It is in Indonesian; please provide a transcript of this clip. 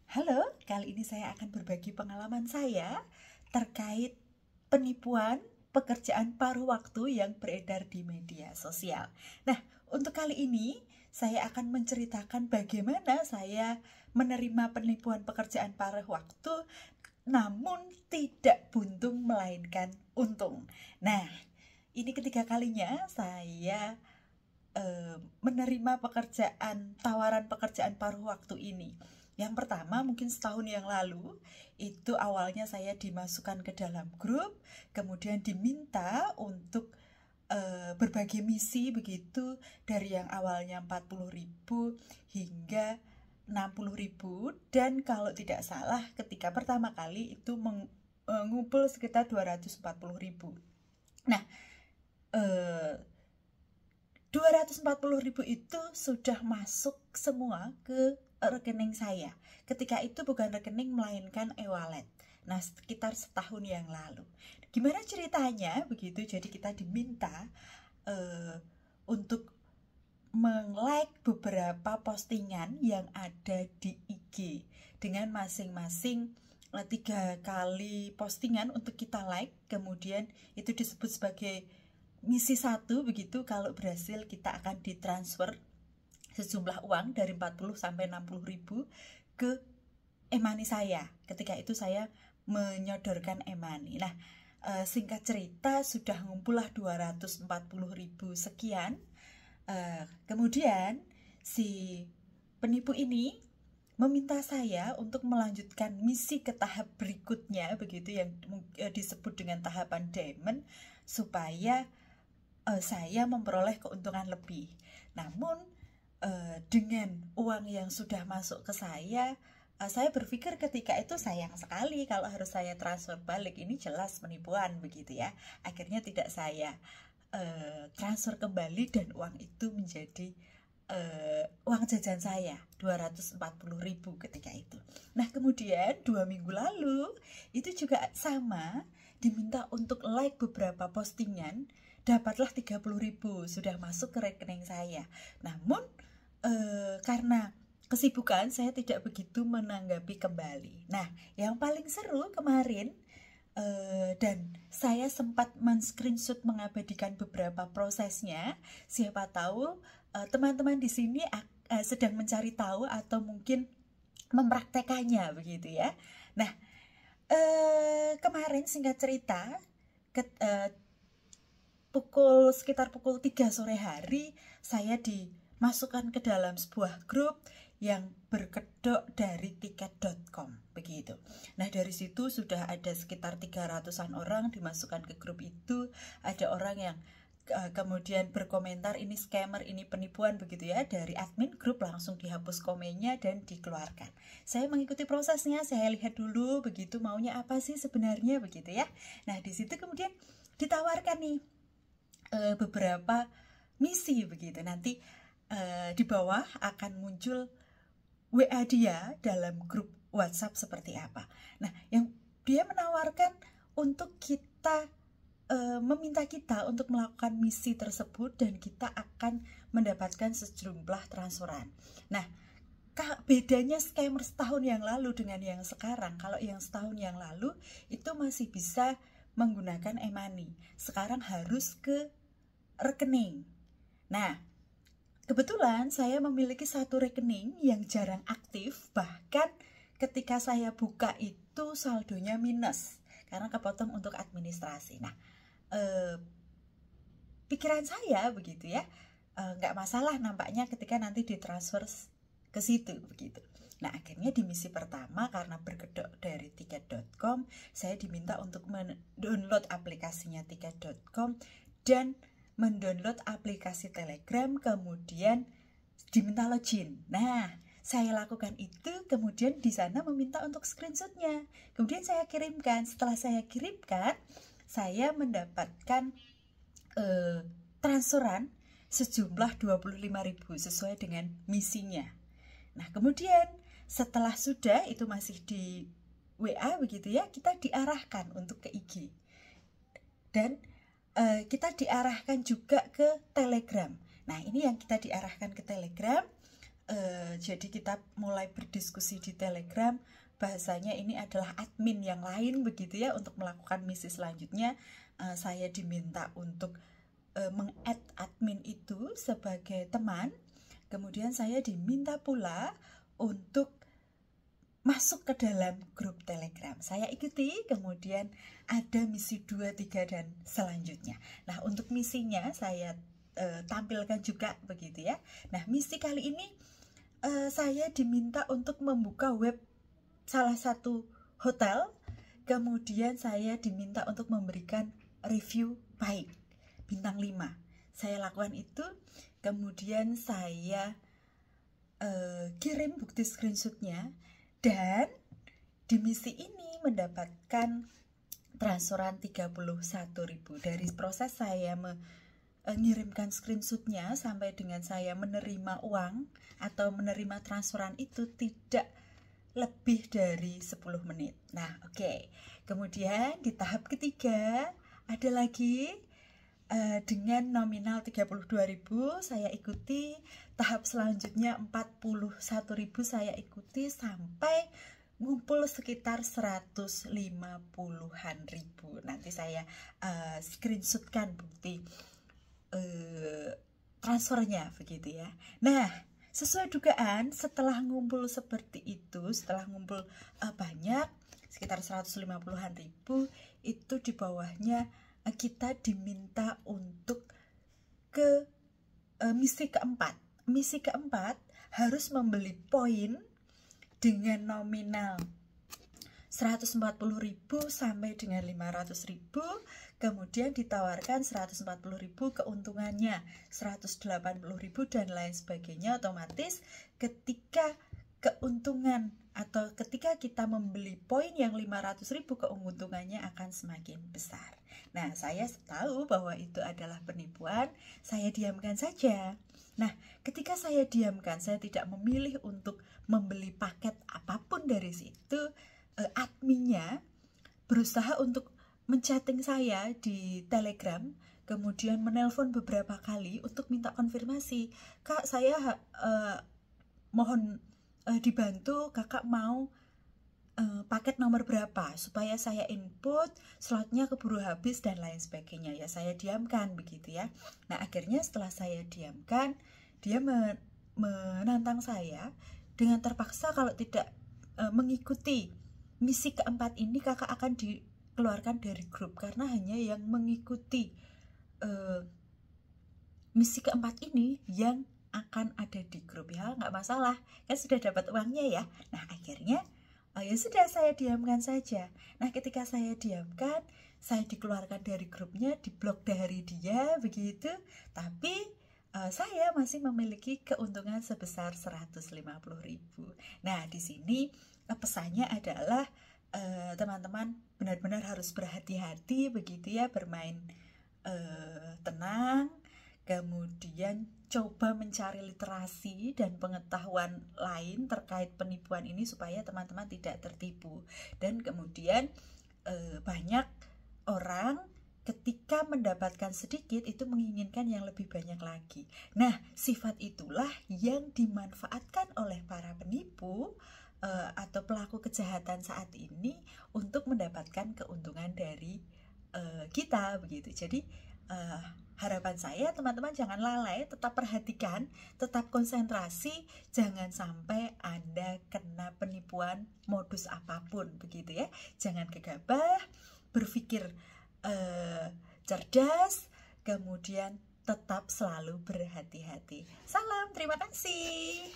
Halo, kali ini saya akan berbagi pengalaman saya terkait penipuan pekerjaan paruh waktu yang beredar di media sosial. Nah, untuk kali ini saya akan menceritakan bagaimana saya menerima penipuan pekerjaan paruh waktu namun tidak buntung melainkan untung. Nah, ini ketiga kalinya saya menerima tawaran pekerjaan paruh waktu ini. Yang pertama mungkin setahun yang lalu, itu awalnya saya dimasukkan ke dalam grup, kemudian diminta untuk berbagi misi begitu, dari yang awalnya 40.000 hingga 60.000, dan kalau tidak salah ketika pertama kali itu mengumpul sekitar 240.000. Nah, 240.000 itu sudah masuk semua ke rekening saya. Ketika itu bukan rekening melainkan e-wallet. Nah, sekitar setahun yang lalu. Gimana ceritanya begitu? Jadi kita diminta untuk like beberapa postingan yang ada di IG dengan masing-masing 3 kali postingan untuk kita like. Kemudian itu disebut sebagai misi 1 begitu. Kalau berhasil kita akan ditransfer sejumlah uang dari 40 sampai 60.000 ke e-money saya. Ketika itu saya menyodorkan e-money. Nah, singkat cerita sudah ngumpullah 240.000 sekian. Kemudian si penipu ini meminta saya untuk melanjutkan misi ke tahap berikutnya begitu, yang disebut dengan tahapan diamond, supaya saya memperoleh keuntungan lebih. Namun dengan uang yang sudah masuk ke saya berpikir ketika itu sayang sekali kalau harus saya transfer balik, ini jelas penipuan begitu ya. Akhirnya tidak saya transfer kembali dan uang itu menjadi uang jajan saya 240.000 ketika itu. Nah, kemudian 2 minggu lalu itu juga sama, diminta untuk like beberapa postingan, dapatlah 30.000 sudah masuk ke rekening saya. Namun karena kesibukan saya tidak begitu menanggapi kembali. Nah, yang paling seru kemarin, dan saya sempat men-screenshot mengabadikan beberapa prosesnya. Siapa tahu teman-teman di sini sedang mencari tahu atau mungkin mempraktekannya begitu ya. Nah, kemarin singkat cerita sekitar pukul 3 sore hari saya dimasukkan ke dalam sebuah grup yang berkedok dari tiket.com begitu. Nah, dari situ sudah ada sekitar 300-an orang dimasukkan ke grup itu. Ada orang yang kemudian berkomentar ini scammer, ini penipuan begitu ya. Dari admin grup langsung dihapus komennya dan dikeluarkan. Saya mengikuti prosesnya, saya lihat dulu begitu maunya apa sih sebenarnya begitu ya. Nah, di situ kemudian ditawarkan nih beberapa misi begitu. Nanti di bawah akan muncul WA dia dalam grup WhatsApp seperti apa. Nah, yang dia menawarkan untuk kita meminta kita untuk melakukan misi tersebut dan kita akan mendapatkan sejumlah transferan. Nah, bedanya scammer setahun yang lalu dengan yang sekarang. Kalau yang setahun yang lalu itu masih bisa menggunakan e-money. Sekarang harus ke rekening. Nah, kebetulan saya memiliki satu rekening yang jarang aktif, bahkan ketika saya buka itu saldonya minus karena kepotong untuk administrasi. Nah, pikiran saya begitu ya, nggak masalah nampaknya ketika nanti ditransfer ke situ begitu. Nah, akhirnya di misi pertama karena berkedok dari tiket.com, saya diminta untuk mendownload aplikasinya tiket.com dan mendownload aplikasi Telegram, kemudian diminta login. Nah, saya lakukan itu, kemudian di sana meminta untuk screenshotnya. Kemudian saya kirimkan. Setelah saya kirimkan, saya mendapatkan transferan sejumlah 25.000 sesuai dengan misinya. Nah, kemudian setelah sudah itu masih di WA begitu ya, kita diarahkan untuk ke IG. Dan kita diarahkan juga ke Telegram. Nah, ini yang kita diarahkan ke Telegram, Jadi kita mulai berdiskusi di Telegram, bahasanya ini adalah admin yang lain begitu ya untuk melakukan misi selanjutnya. Saya diminta untuk meng-add admin itu sebagai teman. Kemudian saya diminta pula untuk masuk ke dalam grup Telegram. Saya ikuti, kemudian ada misi 2, 3, dan selanjutnya. Nah, untuk misinya saya tampilkan juga begitu ya. Nah, misi kali ini saya diminta untuk membuka web salah satu hotel. Kemudian saya diminta untuk memberikan review baik, bintang 5. Saya lakukan itu, kemudian saya kirim bukti screenshotnya, dan di misi ini mendapatkan transferan 31.000. Dari proses saya mengirimkan screenshotnya sampai dengan saya menerima uang atau menerima transferan itu tidak lebih dari 10 menit. Nah, oke. Kemudian di tahap ketiga ada lagi dengan nominal 32.000 saya ikuti. Tahap selanjutnya 41.000 saya ikuti sampai ngumpul sekitar 150-an ribu. Nanti saya screenshotkan bukti transfernya begitu ya. Nah, sesuai dugaan, setelah ngumpul seperti itu, setelah ngumpul banyak sekitar 150-an ribu, itu di bawahnya kita diminta untuk ke misi keempat. Misi keempat harus membeli poin dengan nominal 140.000 sampai dengan 500.000, kemudian ditawarkan 140.000, keuntungannya 180.000 dan lain sebagainya. Otomatis ketika keuntungan atau ketika kita membeli poin yang 500.000, keuntungannya akan semakin besar. Nah, saya tahu bahwa itu adalah penipuan, saya diamkan saja. Nah, ketika saya diamkan, saya tidak memilih untuk membeli paket apapun dari situ. Adminnya berusaha untuk menchatting saya di Telegram, kemudian menelpon beberapa kali untuk minta konfirmasi. Kak, saya mohon dibantu, kakak mau paket nomor berapa supaya saya input, slotnya keburu habis dan lain sebagainya. Ya, saya diamkan begitu ya. Nah, akhirnya setelah saya diamkan, dia menantang saya dengan terpaksa kalau tidak mengikuti misi keempat ini, kakak akan dikeluarkan dari grup, karena hanya yang mengikuti misi keempat ini yang akan ada di grup. Ya, nggak masalah, kan sudah dapat uangnya ya. Nah, akhirnya ya sudah, saya diamkan saja. Nah, ketika saya diamkan, saya dikeluarkan dari grupnya, diblok dari dia begitu. Tapi saya masih memiliki keuntungan sebesar 150.000. Nah, di sini pesannya adalah teman-teman benar-benar harus berhati-hati begitu ya, bermain tenang, kemudian coba mencari literasi dan pengetahuan lain terkait penipuan ini supaya teman-teman tidak tertipu. Dan kemudian banyak orang ketika mendapatkan sedikit itu menginginkan yang lebih banyak lagi. Nah, sifat itulah yang dimanfaatkan oleh para penipu atau pelaku kejahatan saat ini untuk mendapatkan keuntungan dari kita begitu. Jadi harapan saya teman-teman jangan lalai, tetap perhatikan, tetap konsentrasi, jangan sampai Anda kena penipuan modus apapun begitu ya. Jangan gegabah, berpikir cerdas, kemudian tetap selalu berhati-hati. Salam, terima kasih.